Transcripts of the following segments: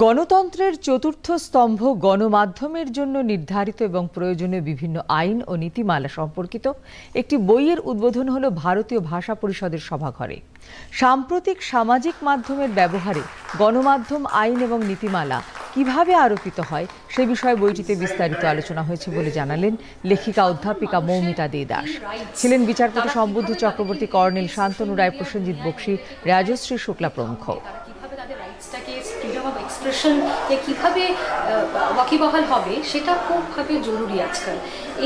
গণতন্ত্রের চতুর্থ স্তম্ভ গণমাধ্যমের জন্য নির্ধারিত এবং প্রয়োজনীয় বিভিন্ন আইন ও নীতিমালা সম্পর্কিত একটি বইয়ের উদ্বোধন হলো ভারতীয় ভাষা পরিষদের সভাঘরে। সাম্প্রতিক সামাজিক মাধ্যমের ব্যবহারে গণমাধ্যম আইন এবং নীতিমালা কিভাবে আরোপিত হয় সে বিষয়ে বইটিতে বিস্তারিত আলোচনা হয়েছে বলে জানালেন লেখিকা অধ্যাপিকা মৌমিতা দে দাস। ছিলেন বিচারপতি সম্বুদ্ধ চক্রবর্তী, কর্নেল শান্তনু রায়, প্রসেনজিৎ বক্সী, রাজশ্রী শুক্লা প্রমুখ। ফ্রিডম অফ এক্সপ্রেশন কিভাবে ওয়াকিবহাল হবে সেটা খুবভাবে জরুরি আজকাল।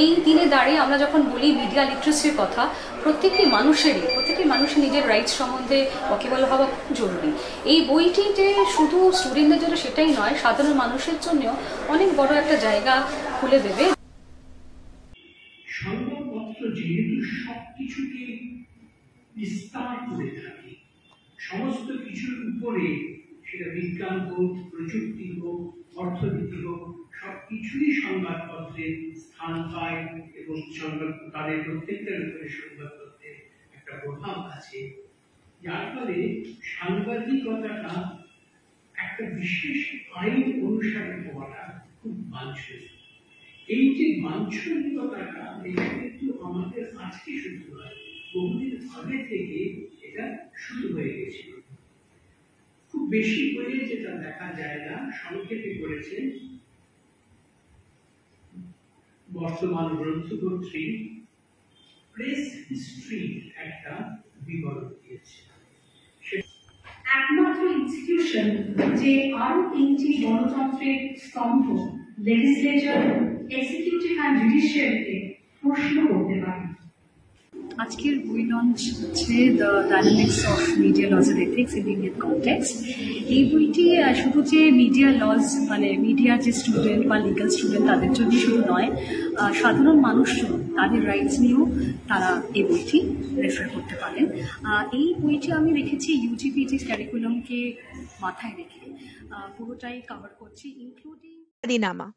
এই দিনে দাঁড়িয়ে আমরা যখন বলি মিডিয়া লিটারেসির কথা, প্রত্যেকটি মানুষের নিজের রাইটস সম্বন্ধে ওয়াকিবহাল হওয়া খুব জরুরি। এই বইটিতে শুধু স্টুডেন্টদের জন্য সেটাই নয়, সাধারণ মানুষের জন্যও অনেক বড় একটা জায়গা খুলে দেবে। সংবাদপত্র যেহেতু সবকিছুকে বিস্তার করে থাকে, সমস্ত কিছুর উপরে, সেটা বিজ্ঞান হোক, প্রযুক্তি হোক, অর্থনীতি হোক, সবকিছুই সংবাদপত্রে স্থান পায় এবং তাদের প্রত্যেকটার উপরে সংবাদপত্রের একটা প্রভাব আছে, যার ফলে সাংবাদিকতাটা একটা বিশেষ আইন অনুসারে হওয়াটা খুব বাঞ্ছনীয়। এই যে বাঞ্ছনীয়তাটা, এটা কিন্তু আমাদের আজকে শুরু হয়, বহুদিন আগে থেকে এটা শুরু হয়ে গেছিল। খুব বেশি করে যেটা দেখা যায় না, সংক্ষেপে করেছে বর্তমান গ্রন্থপত্রী প্রেস হিস্ট্রি একটা বিবরণ দিয়েছে। একমাত্র ইনস্টিটিউশন যে আরো তিনটি গণতন্ত্রের স্তম্ভ লেজিসলেচার, এক্সিকিউটিভ অ্যান্ড জুডিশিয়ারিকে প্রশ্ন করতে পারে। আজকের বই লঞ্চ হচ্ছে the dynamics of media laws and ethics in Indian context. এই বইটি শুধু যে মিডিয়া লজ মানে মিডিয়ার যে স্টুডেন্ট বা লিগাল স্টুডেন্ট তাদের জন্য শুধু নয়, সাধারণ মানুষজন তাদের রাইটস নিয়েও তারা এই বইটি রেফার করতে পারেন। এই বইটি আমি রেখেছি ইউজিপিটি ক্যারিকুলামকে মাথায় রেখে, পুরোটাই কভার করছি including দিনামা।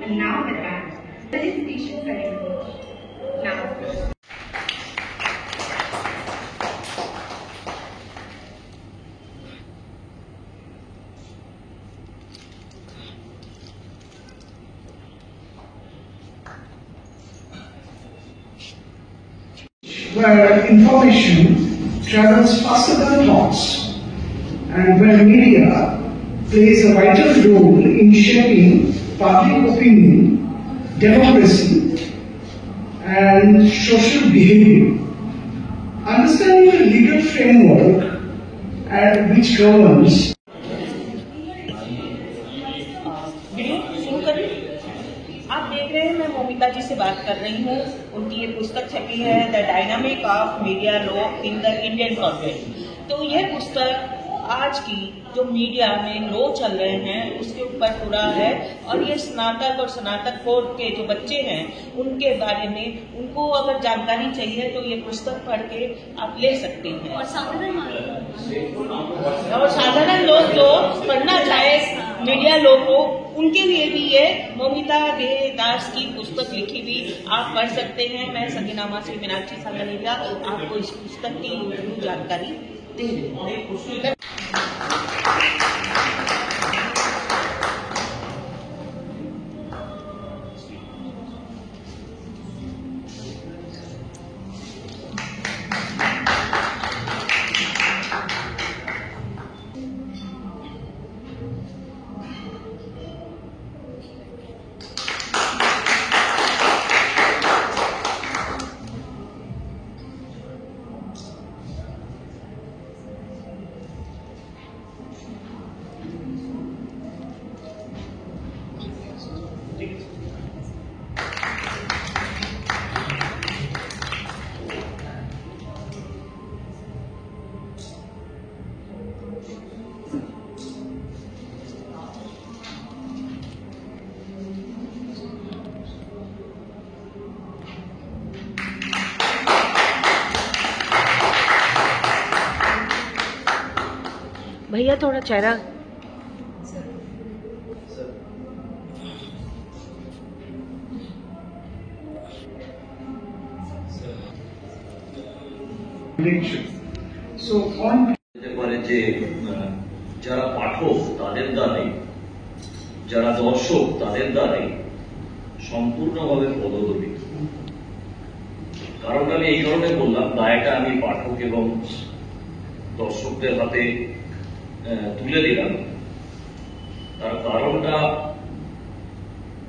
And now the time, the invitation ceremony. Now. Where information travels faster than thoughts, and where media plays a vital role in shaping public opinion, democracy, and social behavior. Understanding the legal framework which governs आप देख रहे हैं, मैं मौमिता जी से बात कर रही हूँ। उनकी ये पुस्तक छपी है the dynamic of media law in the Indian context. तो यह पुस्तक आज की जो मीडिया में लॉ चल रहे हैं उसके ऊपर पूरा है, और ये स्नातक और स्नातक कोर्स के जो बच्चे हैं उनके बारे में उनको अगर जानकारी चाहिए तो ये पुस्तक पढ़ के आप ले सकते हैं। और साधारण लोग जो पढ़ना चाहे मीडिया लॉ को, उनके लिए भी ये मौमिता दे दास की पुस्तक लिखी हुई आप पढ़ सकते हैं। मैं सदीनामा से मीनाक्षी सांगलिया आपको इस पुस्तक की जानकारी दे रही हूँ। भैया थोड़ा चेहरा direction. So on হতে পারে যে যারা পাঠক তাদের দ্বারাই, যারা দর্শক তাদের দ্বারাই সম্পূর্ণভাবে পদদলিত। কারণ আমি এই কারণে বললাম, দায়টা আমি পাঠক এবং দর্শকদের হাতে তুলে দিলাম। তার কারণটা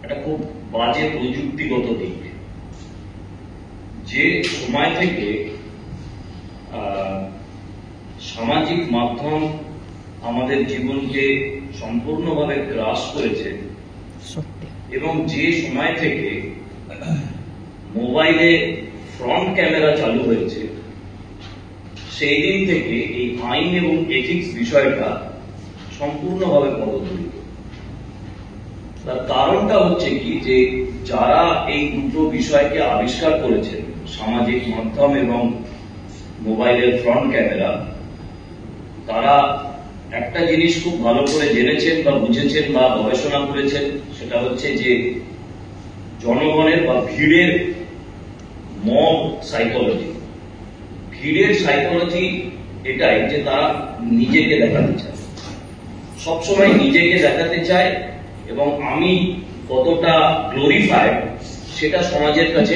একটা খুব বাজে প্রযুক্তিগত দিক। যে সময় থেকে সামাজিক মাধ্যম আমাদের জীবনকে সম্পূর্ণভাবে গ্রাস করেছে এবং যে সময় থেকে মোবাইলে ফ্রন্ট ক্যামেরা চালু হয়েছে, সেই দিন থেকে এই আইন এবং এথিক্স বিষয়টা সম্পূর্ণভাবে পদদলিত। তার কারণটা হচ্ছে কি, যে যারা এই দুটো বিষয়কে আবিষ্কার করেছেন, সামাজিক মাধ্যম এবং মোবাইলের ফ্রন্ট ক্যামেরা, তারা একটা জিনিস খুব ভালো করে জেনেছেন বা বুঝেছেন বা গবেষণা করেছেন, সেটা হচ্ছে যে জনগণের বা ভিড়ের মব সাইকোলজি। ভিড়ের সাইকোলজি এটাই যে তারা নিজেকে দেখাতে চায়, সবসময় নিজেকে দেখাতে চায় এবং আমি কতটা গ্লোরিফাইড সেটা সমাজের কাছে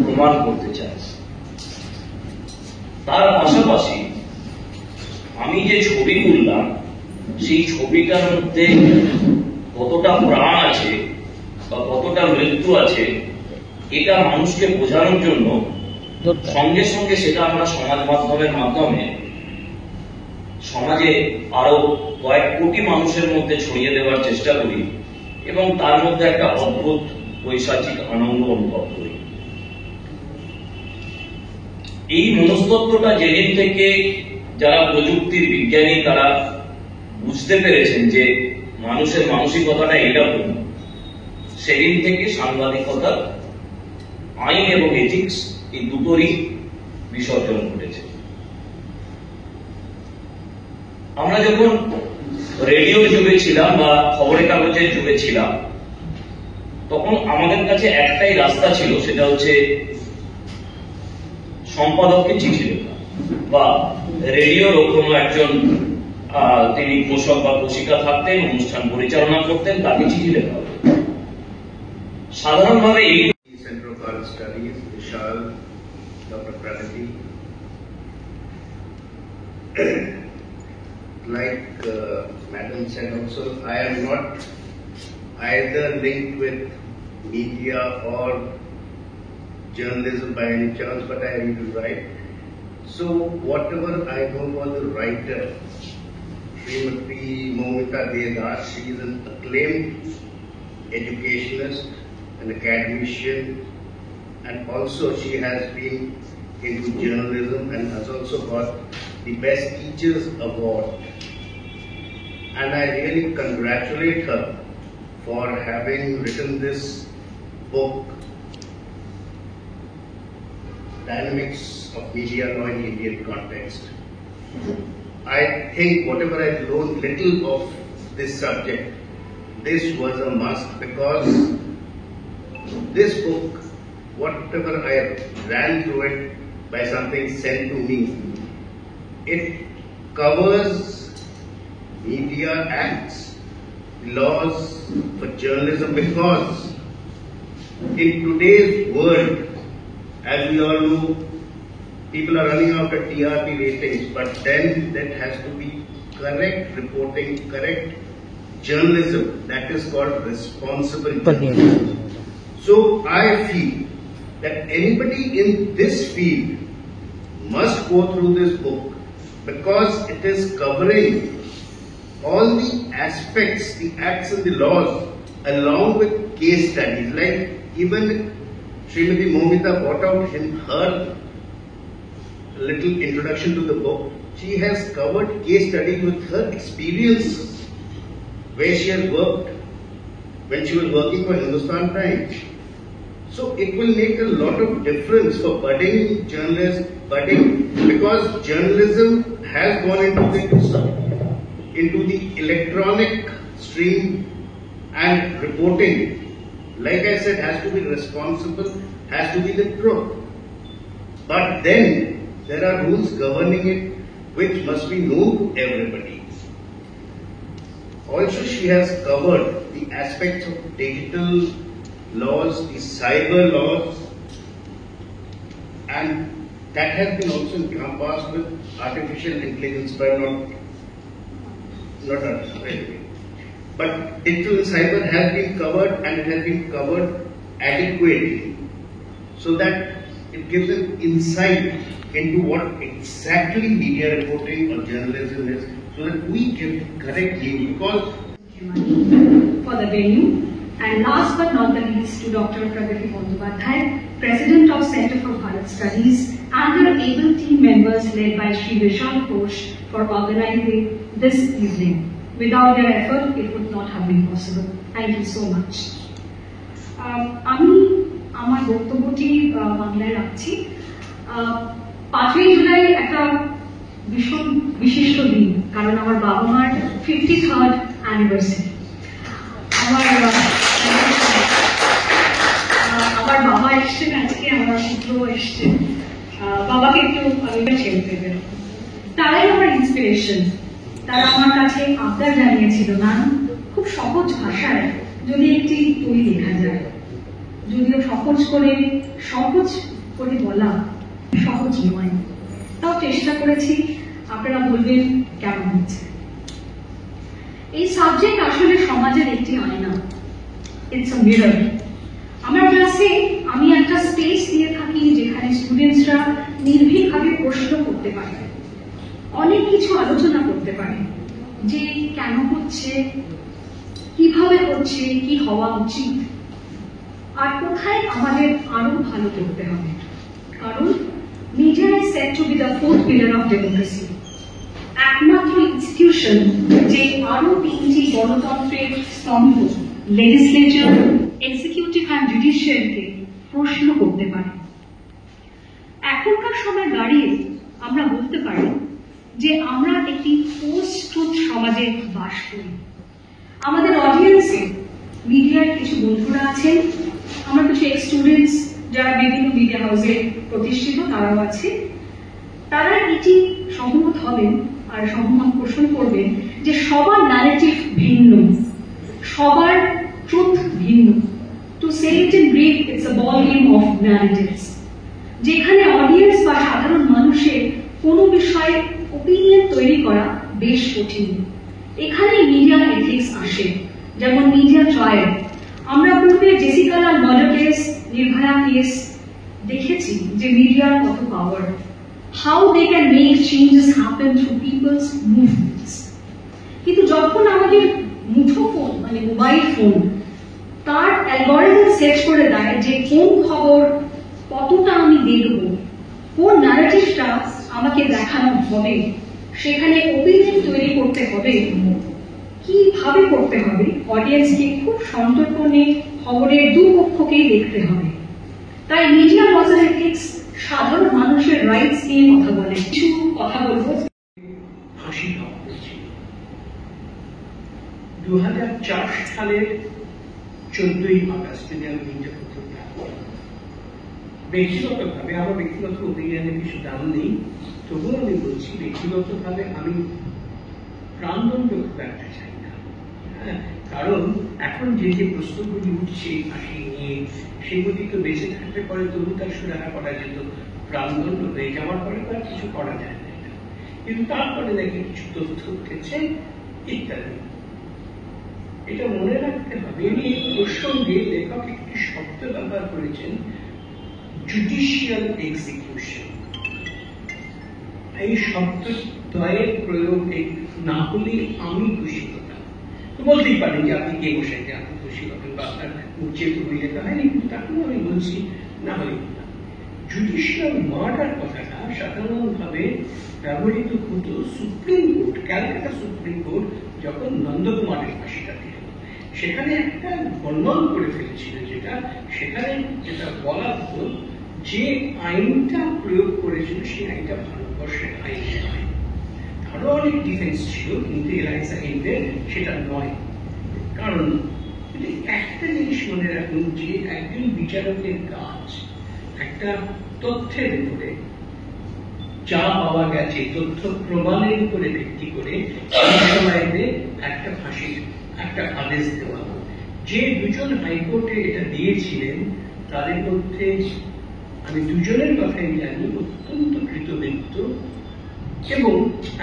প্রমাণ করতে চায়। তার পাশাপাশি আমি যে ছবি তুললাম, সেই ছবিটার মধ্যে কতটা প্রাণ আছে বা কতটা মৃত্যু আছে, এটা মানুষকে বোঝানোর জন্য সঙ্গে সঙ্গে সেটা আমরা সমাজ মাধ্যমের মাধ্যমে সমাজে আরো কয়েক কোটি মানুষের মধ্যে ছড়িয়ে দেওয়ার চেষ্টা করি এবং তার মধ্যে একটা অদ্ভুত পৈশাচিক আনন্দ অনুভব করি। এই মনস্তত্ত্বটা যেদিন থেকে যারা প্রযুক্তির বিজ্ঞানী তারা বুঝতে পেরেছেন যে মানুষের মানসিকতাটা এরকম, সেদিন থেকে সাংবাদিকতা, আইন এবং এথিক্স এই দুটোরই বিসর্জন ঘটেছে। আমরা যখন রেডিওর যুগে ছিলাম বা খবরের কাগজের যুগে ছিলাম, তখন আমাদের কাছে একটাই রাস্তা ছিল, সেটা হচ্ছে সম্পাদককে চিঠি লেখা বা রেডিওর কোনো একজন তিনি পোষক বা পোষিকা থাকতেন, অনুষ্ঠান পরিচালনা করতেন, তাকে চিঠি লেখা হতো। সাধারণভাবে এই Center of Art Studies, Vishal, Dr. Pranati. Like Madam said also, I am not either linked with media or journalism by any chance, but I read and write. So whatever I know about the writer, Srimati Momita Dedas, she is an acclaimed educationist, an academician, and also she has been into journalism and has also got the Best Teachers Award. And I really congratulate her for having written this book, Dynamics of Media Law in Indian Context. I think whatever I learned little of this subject, this was a must, because this book, whatever I ran through it by something sent to me, it covers media acts, laws for journalism, because in today's world, as we all know, people are running after TRP ratings, but then that has to be correct reporting, correct journalism, that is called responsible journalism. So I feel that anybody in this field must go through this book, because it is covering all the aspects, the acts and the laws, along with case studies. Like even Srimati Momita brought out in her little introduction to the book, she has covered case studies with her experiences, where she has worked when she was working for Hindustan Times. So it will make a lot of difference for budding journalists, because journalism has gone into the electronic stream, and reporting, like I said, has to be responsible, has to be the truth. But then there are rules governing it which must be known to everybody. Also, she has covered the aspects of digital laws, the cyber laws, and that has been also encompassed with artificial intelligence, but not artificial. But digital and cyber has been covered, and it has been covered adequately, so that it gives an insight into what exactly media reporting or journalism is, so that we give correct news. Because for the venue, and last but not the least to Dr. Pragati Bandyopadhyay, President of Center for Bharat Studies, and their able team members led by Shri Vishal Ghosh for organizing this evening. Without their effort, it would not have been possible. Thank you so much. আমি আমার বক্তব্যটি বাংলায় রাখছি। 5ই জুলাই একটা ভীষণ বিশিষ্ট দিন, কারণ আমার বাবা মার 53rd অ্যানিভার্সারি। আমার বাবা এসছেন আজকে, আমার পুত্র এসছেন। বাবাকে একটু ছেড়ে দেবেন। তারাই আমার ইন্সপিরেশন। তারা আমার কাছে আবদার জানিয়েছিল, না খুব সহজ ভাষায় যদি একটি বই লেখা যায়, যদিও সহজ করে বলা সহজ নয়, তাও চেষ্টা করেছি, আপনারা বলবেন কেমন হচ্ছে। এই সাবজেক্ট আসলে সমাজের একটি আয়না, ইটস আ মিরর। আমার ক্লাসে আমি একটা স্পেস দিয়ে থাকি যেখানে স্টুডেন্টসরা নির্ভীকভাবে প্রশ্ন করতে পারে, অনেক কিছু আলোচনা করতে পারে, যে কেন হচ্ছে, কিভাবে হচ্ছে, কি হওয়া উচিত, আর কোথায় আমাদের আরো ভালো করতে হবে। কারণ media is said to B the fourth pillar of democracy, একমাত্র ইনস্টিটিউশন যে আরো 3টি গণতন্ত্রের স্তম্ভ লেজিসলেচার, এক্সিকিউটিভ অ্যান্ড জুডিশিয়ালকে প্রশ্ন করতে পারে। এখনকার সময় দাঁড়িয়ে আমরা বলতে পারি যে আমরা একটি পোস্ট ট্রুথ সমাজে বাস করি। আমাদের অডিয়েন্সে মিডিয়ার কিছু বন্ধুরা আছেন, আমার কিছু এক্স স্টুডেন্টস যারা বিভিন্ন মিডিয়া হাউসে প্রতিষ্ঠিত, তারাও আছে। তারা এটি সহমত হবেন আর সহমত পোষণ করবেন যে সবার ন্যারেটিভ ভিন্ন, সবার ট্রুথ ভিন্ন। To say it in brief, it's a ball game of narratives, যেখানে অডিয়েন্স বা সাধারণ মানুষের কোনো বিষয়ে ওপিনিয়ন তৈরি করা বেশ কঠিন। এখানে মিডিয়া এথিক্স আসে, যেমন মিডিয়া ট্রায়াল। আমরা পূর্বে Jessica Lal murder case, Nirbhaya case দেখেছি যে মিডিয়ার কত power, how they can make changes happen through people's movements. কিন্তু যখন আমাদের মুঠো ফোন মানে মোবাইল ফোন তার অ্যালগরিদম সেট করে দেয় যে কোন খবর কতটা আমি দেখব, কোন ন্যারেটিভটা আমাকে দেখানো হবে, সেখানে ওপিনিয়ন তৈরি করতে হবে, কিভাবে করতে হবে, অডিয়েন্সকে খুব সন্তর্পণে খবরের দুপক্ষকেই দেখতে হবে। তাই মিডিয়া লজ এন্ড এথিক্স সাধারণ মানুষের রাইটস নিয়ে কথা বলে। কিছু কথা বলবো। হাসি ভাব করছি। 2004 সালের 14ই আগস্ট, যদি আমি মিডিয়া করতে ব্যক্তিগতভাবে আমার ব্যক্তিগত অভিজ্ঞানে কিছু দাম নেই, তবুও আমি বলছি ব্যক্তিগতভাবে আমি প্রাণদণ্ড খুব একটা চাই না। কারণ এখন যে যে প্রশ্নগুলি উঠছে ফাঁসি নিয়ে, সেগুলি তো বেঁচে থাকতে পারে তবু তার সুরাহা করা যেত, প্রাণদণ্ড হয়ে যাওয়ার পরে তো আর কিছু করা যায় না। কিন্তু তারপরে নাকি কিছু তথ্য উঠেছে ইত্যাদি। এটা মনে রাখতে হবে। এই প্রসঙ্গে লেখক একটি শব্দ ব্যবহার করেছেন, জুডিশিয়াল এক্সিকিউশন। এই শব্দদ্বয়ের প্রয়োগ না হলে আমি খুশি হতাম। তো বলতেই পারেন যে আপনি কে বসে যে আপনি খুশি হবেন বা আপনার যেহেতু বই লেখা হয়নি, কিন্তু তাকেও আমি বলছি না হলে জুডিশিয়াল মার্ডার কথাটা সাধারণভাবে ব্যবহৃত হতো supreme court, Calcutta supreme court যখন নন্দকুমারের ফাঁসিটা দিল, সেখানে একটা বর্ণন করে ফেলেছিল, সেখানে যেটা বলা হতো যে আইনটা প্রয়োগ করেছিল সেই আইনটা ভারতবর্ষের আইন নয়। আরো অনেক ডিফেন্স ছিল, কিন্তু এলাইসা হিন্দের সেটা নয়। কারণ একটা জিনিস মনে রাখুন যে একজন বিচারকের কাজ একটা তথ্যের উপরে যা পাওয়া গেছে তথ্য প্রমাণের উপরে ভিত্তি করে এই সময়তে একটা ফাঁসির একটা আদেশ দেওয়া। যে দুজন হাইকোর্টে এটা দিয়েছিলেন তাদের মধ্যে আমি দুজনের কথাই জানি অত্যন্ত কৃতবৃত্ত, এবং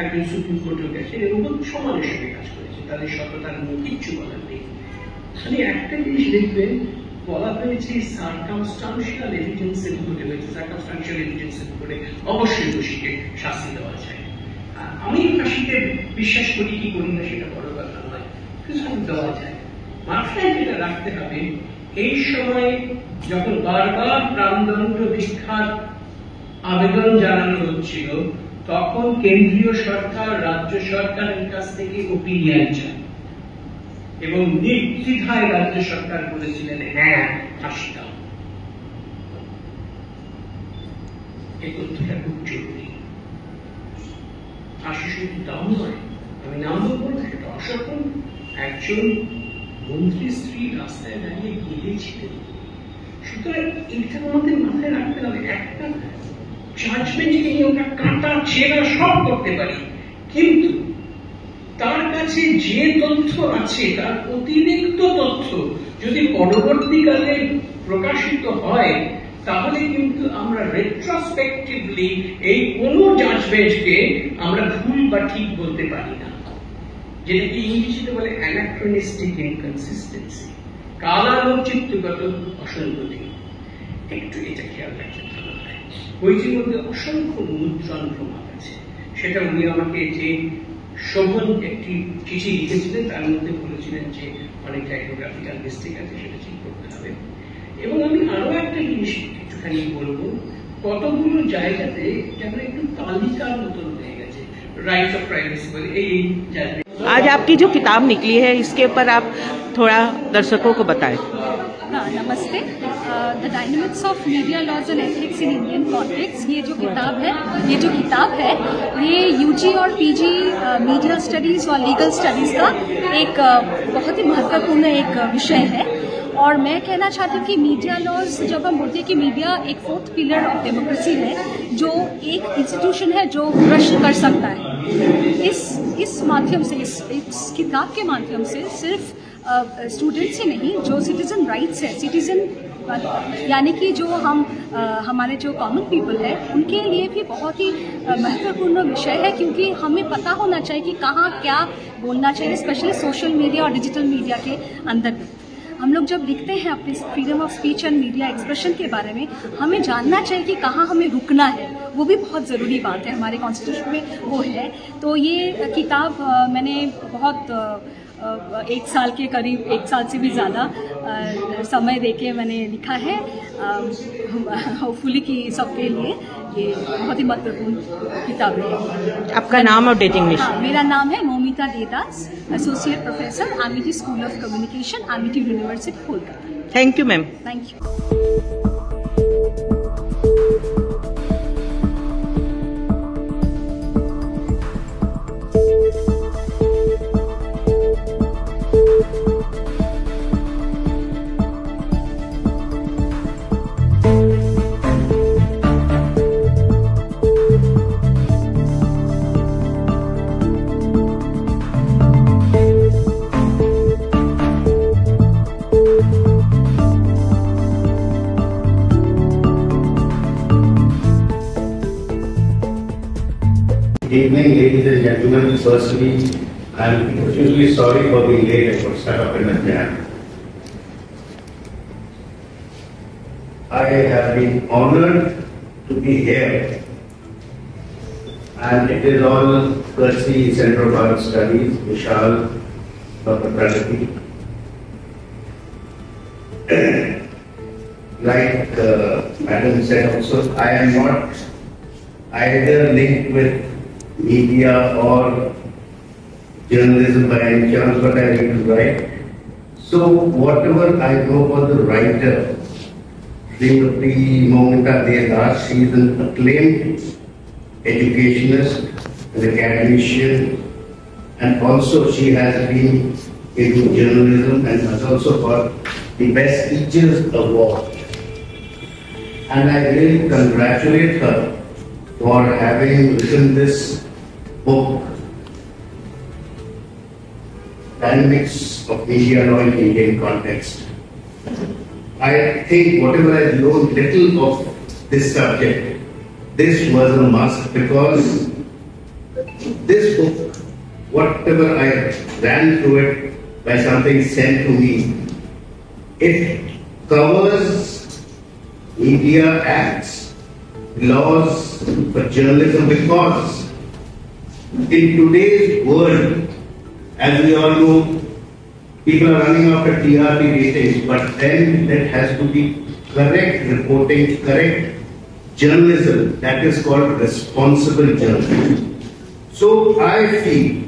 একজন সুপ্রিম কোর্টেও গেছেন এবং সমানের সঙ্গে কাজ করেছে, তাদের সততার নিয়ে কিচ্ছু বলার নেই। খালি একটা জিনিস দেখবেন, বলা হয়েছে সার্কামস্টান্সিয়াল এভিডেন্সের উপরে হয়েছে, সার্কামস্টান্সিয়াল এভিডেন্সের উপরে অবশ্যই দোষীকে শাস্তি দেওয়া যায়। আমি ফাঁসিতে বিশ্বাস করি কি করি না সেটা বড় কথা নয়, কিন্তু দেওয়া যায়। মাথায় যেটা রাখতে হবে, এই সময় যখন বারবার প্রাণদণ্ড ভিক্ষার আবেদন জানানো হচ্ছিল, তখন কেন্দ্রীয় সরকার রাজ্য সরকারের কাছ থেকে ওপিনিয়ন চায় এবং নির্দ্বিধায় রাজ্য সরকার বলেছিলেন হ্যাঁ ফাঁসি দাও। এই তথ্যটা খুব জরুরি। ফাঁসি শুধু দাও নয়, আমি নাম বলবো না, সেটা অসফল একজন মন্ত্রী স্ত্রী রাস্তায় দাঁড়িয়ে গিয়েছিলেন। সুতরাং এটা আমাদের মাথায় রাখতে হবে, একটা জাজমেন্টকে নিয়ে ওটা কাটা ছেঁড়া সব করতে পারি, কিন্তু তার কাছে যে তথ্য আছে তার অতিরিক্ত তথ্য যদি পরবর্তীকালে প্রকাশিত হয়, তাহলে কিন্তু আমরা রেট্রোস্পেক্টিভলি এই কোনো জাজমেন্টকে আমরা ভুল বা ঠিক বলতে পারি না, যেটাকে ইংরেজিতে বলে অ্যানাক্রোনিস্টিক ইনকনসিস্টেন্সি, কালালোচিতগত অসঙ্গতি। একটু এটা খেয়াল রাখতে ভালো হয়। বইটির মধ্যে অসংখ্য মুদ্রণ প্রমাণ আছে, সেটা উনি আমাকে যে শোভন একটি চিঠি লিখেছিলেন তার মধ্যে বলেছিলেন যে অনেক টাইপোগ্রাফিক্যাল মিস্টেক আছে, সেটা ঠিক করতে হবে। এবং আমি আরো একটা জিনিস একটুখানি বলবো, কতগুলো জায়গাতে যেমন একটু তালিকার মতন হয়ে গেছে, রাইটস অফ প্রাইভেসি বলে এই জায়গায়। आज आपकी जो किताब निकली है इसके ऊपर आप थोड़ा दर्शकों को बताएं। नमस्ते। The dynamics of media laws and ethics in Indian context, ये जो किताब है ये यूजी और पीजी मीडिया स्टडीज और लीगल स्टडीज का एक बहुत ही महत्वपूर्ण एक विषय है। और मैं कहना चाहती हूँ कि मीडिया लॉज, जब हम बोलते हैं कि मीडिया एक फोर्थ पिलर ऑफ डेमोक्रेसी है, जो एक इंस्टीट्यूशन है जो प्रश्न कर सकता है, इस माध्यम से, इस किताब के माध्यम से सिर्फ स्टूडेंट्स ही नहीं, जो सिटीजन राइट्स है, सिटीजन यानी कि जो हमारे जो कॉमन पीपल है, उनके लिए भी बहुत ही महत्वपूर्ण विषय है, क्योंकि हमें पता होना चाहिए कि कहाँ क्या बोलना चाहिए, स्पेशली सोशल मीडिया और डिजिटल मीडिया के अंदर। हम लोग जब लिखते हैं अपने freedom of speech and media expression के बारे में, हमें जानना चाहिए कि कहाँ हमें रुकना है, वो भी बहुत ज़रूरी बात है, हमारे कॉन्स्टिट्यूशन में वो है। तो ये किताब मैंने बहुत 1 साल के करीब, 1 साल से भी ज़्यादा समय देके मैंने लिखा है, होपफुली कि सबके लिए ये बहुत ही महत्वपूर्ण किताब है। आपका नाम और डेजिग्नेशन? हाँ, मेरा नाम है Moumita Dedas, associate professor, Amity school of communication, Amity university, Kolkata. Thank you ma'am. Thank you. Good evening, ladies and gentlemen. Firstly, I am profusely sorry for being late. I got stuck up in a jam. I have been honored to be here, and it is all courtesy Central Bharat Studies, Vishal, Dr. Pragati. Like Madam said also, I am not either linked with media or journalism by any chance, but I need to write. So whatever I know for the writer, Srimati Momita Dedas, she is an acclaimed educationist, an academician, and also she has been into journalism and has also got the Best Teachers Award. And I really congratulate her for having written this book, Dynamics of Media Law in Indian Context. I think whatever I know little of this subject, this was a must, because this book, whatever I ran through it by something sent to me, it covers media acts, laws for journalism, because in today's world, as we all know, people are running after TRP ratings, but then there has to be correct reporting, correct journalism, that is called responsible journalism. So I feel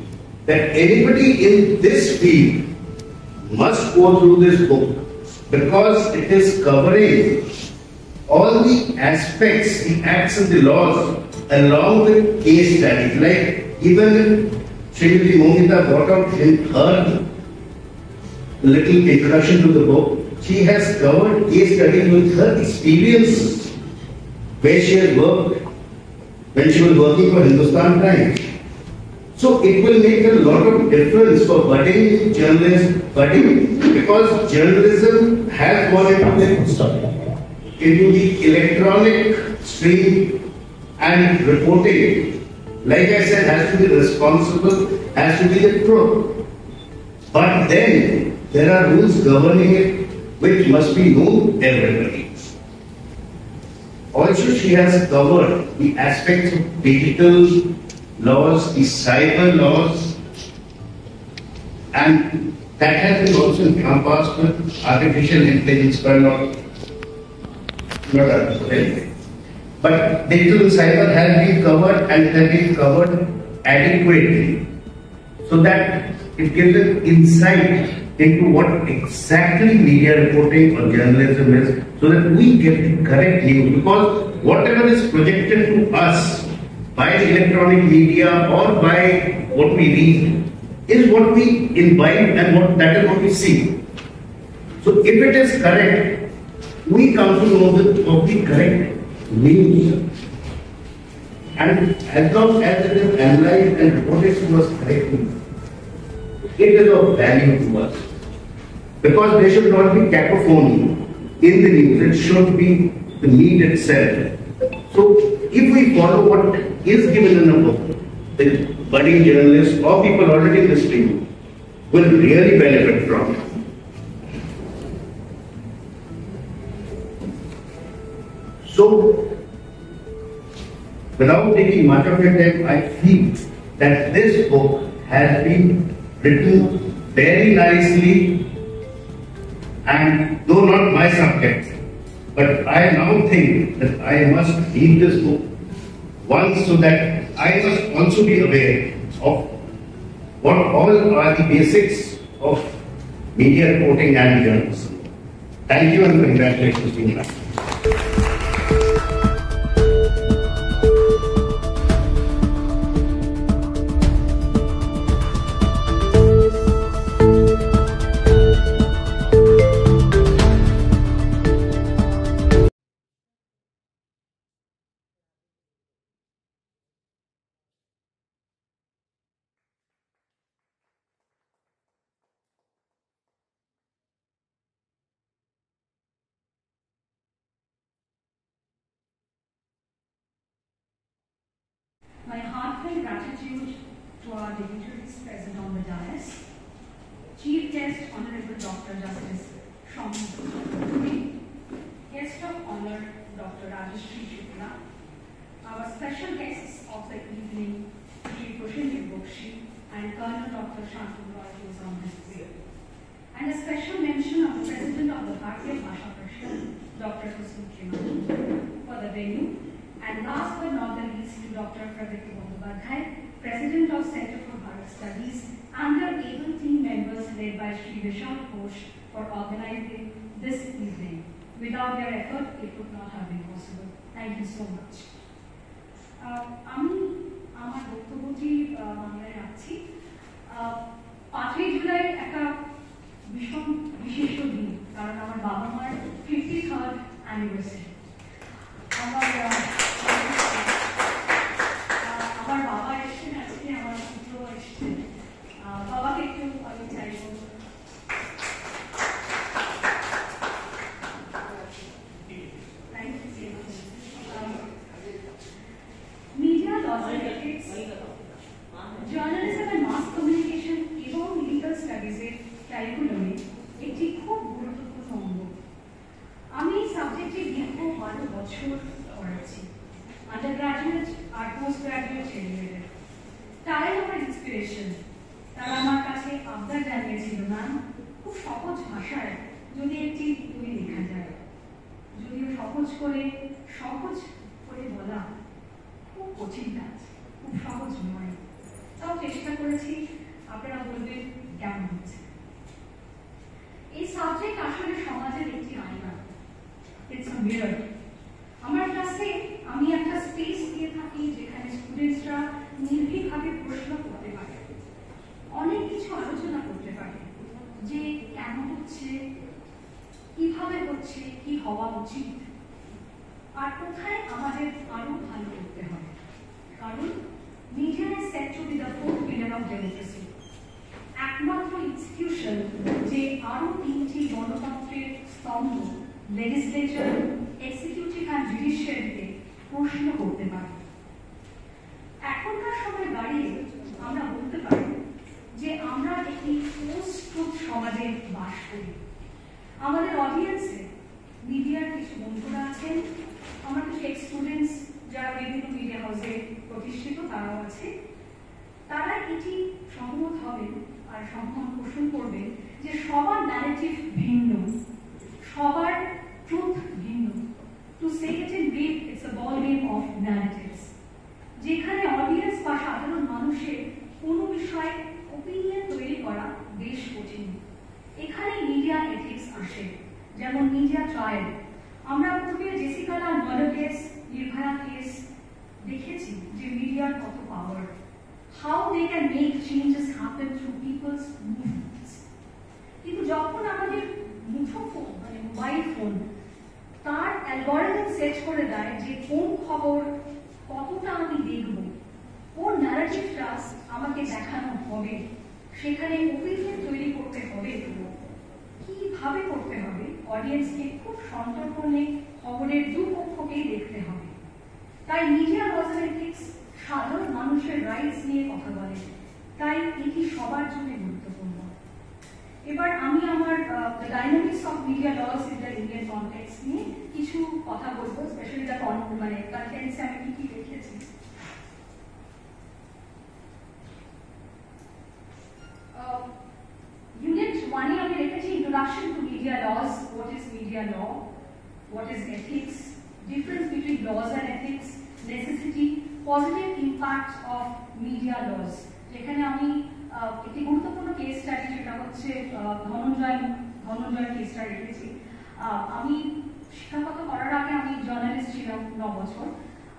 that anybody in this field must go through this book, because it is covering all the aspects, the acts and the laws, along with case studies. Like even Srimati Momita brought out in her little introduction to the book, she has covered case studies with her experiences, where she has worked when she was working for Hindustan Times. So it will make a lot of difference for budding journalists, because journalism has gone into the electronic stream, and reporting, like I said, has to be responsible, has to be the truth. But then there are rules governing it which must be known to everybody. Also, she has covered the aspects of digital laws, the cyber laws, and that has been also encompassed with artificial intelligence, not artificial. But digital and cyber has been covered, and it has been covered adequately, so that it gives an insight into what exactly media reporting or journalism is, so that we get the correct news. Because whatever is projected to us by the electronic media or by what we read is what we imbibe, and that is what we see. So if it is correct, we come to know of the correct news. And as long as it is analyzed and reported to us correctly, it is of value to us. Because there should not be cacophony in the news, it should be the need itself. So if we follow what is given in the book, the budding journalists or people already in the stream will really benefit from it. So, without taking much of your time, I feel that this book has been written very nicely, and though not my subject, but I now think that I must read this book once, so that I must also be aware of what all are the basics of media reporting and journalism. Thank you, and congratulations to you. My heartfelt gratitude to our dignitaries present on the dais, Chief Guest Honorable Dr. Justice Shami Dubey, Guest of Honor Dr. Rajeshri Shukla, our special guests of the evening, Shri Kushin Bokshi and Colonel Dr. Shantanu Roy, who is on this way. And a special mention of the President of the Bharatiya Bhasha Parishad, Dr. Kusum Khemani, for the venue. And last but not the least, to Dr. Praviti Bandyopadhyay, President of Center for Bharat Studies, and their able team members led by Shri Vishal Ghosh for organizing this evening. Without their effort, it would not have been possible. Thank you so much. আমি আমার বক্তব্যটি বাংলায় রাখছি। 5ই জুলাই একটা ভীষণ বিশেষ দিন, কারণ আমার বাবা মার 53rd অ্যানিভার্সারি। আমার এসছেন। বাবাকে একটু আমি চাইব media laws and ethics, journalism and mass communication এবং লিগাল স্টাডিজের ক্যারিকুলামে একটি খুব গুরুত্বপূর্ণ অঙ্গ। আমি এই সাবজেক্টে দীর্ঘ 12 বছর পড়াচ্ছি আন্ডার গ্রাজুয়েট আর পোস্ট গ্রাজুয়েট ছেলেমেয়েদের। তারাই আমার ইন্সপিরেশন। তারা আমার কাছে আবদার জানিয়েছিল, ম্যাম খুব সহজ ভাষায় যদি একটি বই লেখা যায়, যদিও সহজ করে বলা খুব কঠিন কাজ, খুব সহজ নয়। তাও চেষ্টা করেছি, আপনারা বলবেন কেমন হচ্ছে। এই সাবজেক্ট আসলে সমাজের একটি আয়না, ইটস আ মিরর। আমার ক্লাসে আমি একটা স্পেস দিয়ে থাকি যেখানে স্টুডেন্টসরা নির্ভীকভাবে প্রশ্ন করতে পারে, অনেক কিছু আলোচনা করতে পারে, যে কেন হচ্ছে, কিভাবে হচ্ছে, কি হওয়া উচিত, আর কোথায় আমাদের আরো ভালো করতে হবে। কারণ media is said to B the fourth pillar of democracy, একমাত্র ইনস্টিটিউশন যে আরো 3টি গণতন্ত্রের স্তম্ভ লেজিসলেচার, এক্সিকিউটিভ অ্যান্ড জুডিশিয়ারিতে প্রশ্ন করতে পারে। এখনকার সময় দাঁড়িয়ে আমরা বলতে পারি যে আমরা একটি পোস্ট ট্রুথ সমাজে বাস করি। আমাদের অডিয়েন্সে মিডিয়ার কিছু বন্ধুরা আছেন, আমার কিছু এক্স স্টুডেন্টস যারা বিভিন্ন মিডিয়া হাউসে প্রতিষ্ঠিত তারাও আছে। তারা এটি সহমত হবেন আর সহমত পোষণ করবেন যে সবার ন্যারেটিভ ভিন্ন, সবার ট্রুথ ভিন্ন। To say it in brief, it's a ball game of narratives, যেখানে অডিয়েন্স বা সাধারণ মানুষের কোনো বিষয়ে ওপিনিয়ন তৈরি করা বেশ কঠিন। এখানে মিডিয়া এথিক্স আসে, যেমন মিডিয়া ট্রায়াল। আমরা পূর্বে Jessica Lal murder case, Nirbhaya case দেখেছি যে মিডিয়ার কত power, how they can make changes happen through people's movements. কিন্তু যখন আমাদের মুঠোফোন মানে মোবাইল ফোন তার অ্যালগরিদম সেট করে দেয় যে কোন খবর কতটা আমি দেখব, কোন ন্যারেটিভটা আমাকে দেখানো হবে, সেখানে ওপিনিয়ন তৈরি করতে হবে, কিভাবে করতে হবে, অডিয়েন্সকে খুব সন্তর্পণে খবরের দুপক্ষকেই দেখতে হবে। তাই মিডিয়া লস এন্ড এথিক্স সাধারণ মানুষের রাইটস নিয়ে কথা বলে, তাই এটি সবার জন্য গুরুত্বপূর্ণ। এবার আমি আমার dynamics of media laws in the Indian context নিয়ে কিছু কথা বলবো, স্পেশালি দ্য মানে কন্টেন্টসে আমি কি কি দেখেছি। Unit 1 আমি রেখেছি introduction to media laws, what is media law, what is ethics, difference between laws and ethics, necessity, positive impact of media laws। যেখানে আমি একটি গুরুত্বপূর্ণ কেস স্টাডি, যেটা হচ্ছে ধনঞ্জয় কেসটা রেখেছি। আমি শিক্ষাগত করার আগে আমি জার্নালিস্ট ছিলাম 9 বছর,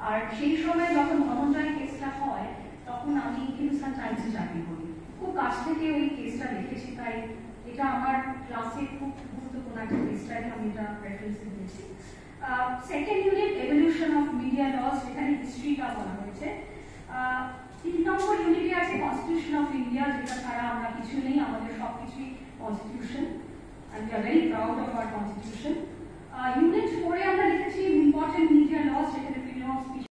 আর সেই সময় যখন ধনঞ্জয় কেসটা হয় তখন আমি হিন্দুস্তান টাইমসে চাকরি করি। খুব কাছ থেকে ওই কেসটা দেখেছি, তাই এটা আমার ক্লাসে খুব গুরুত্বপূর্ণ একটা কেস স্টাডি, আমি এটা রেফারেন্স দিয়েছি। Second unit evolution of media laws, যেখানে হিস্ট্রিটা বলা হয়েছে। 3 নম্বর ইউনিটে আছে কনস্টিটিউশন অফ ইন্ডিয়া, যেটা ছাড়া আমরা কিছু নেই, আমাদের সবকিছুই constitution, and we are very proud of our constitution. Unit 4 এ আমরা লিখেছি ইম্পর্টেন্ট মিডিয়া লস, যেখানে ফ্রিডম অফ স্পিচ